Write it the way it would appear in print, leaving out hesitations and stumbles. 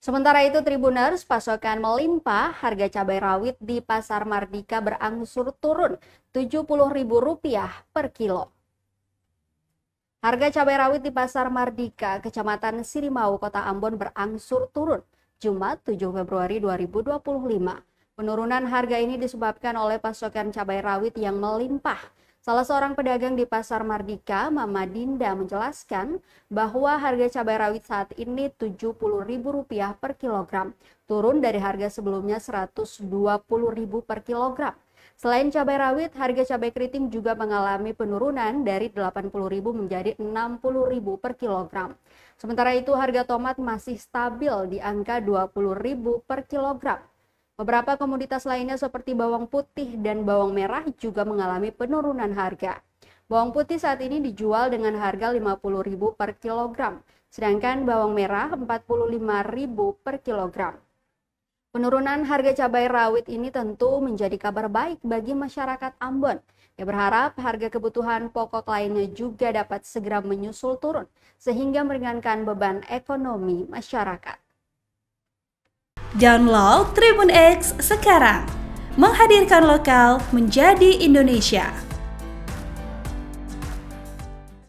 Sementara itu Tribuners, pasokan melimpah, harga cabai rawit di Pasar Mardika berangsur turun Rp70.000 per kilo. Harga cabai rawit di Pasar Mardika, Kecamatan Sirimau, Kota Ambon berangsur turun Jumat 7 Februari 2025. Penurunan harga ini disebabkan oleh pasokan cabai rawit yang melimpah. Salah seorang pedagang di Pasar Mardika, Mama Dinda, menjelaskan bahwa harga cabai rawit saat ini Rp70.000 per kilogram, turun dari harga sebelumnya Rp120.000 per kilogram. Selain cabai rawit, harga cabai keriting juga mengalami penurunan dari Rp80.000 menjadi Rp60.000 per kilogram. Sementara itu, harga tomat masih stabil di angka Rp20.000 per kilogram. Beberapa komoditas lainnya seperti bawang putih dan bawang merah juga mengalami penurunan harga. Bawang putih saat ini dijual dengan harga Rp50.000 per kilogram, sedangkan bawang merah Rp45.000 per kilogram. Penurunan harga cabai rawit ini tentu menjadi kabar baik bagi masyarakat Ambon. Ia berharap harga kebutuhan pokok lainnya juga dapat segera menyusul turun, sehingga meringankan beban ekonomi masyarakat. Download Tribun X sekarang, menghadirkan lokal menjadi Indonesia.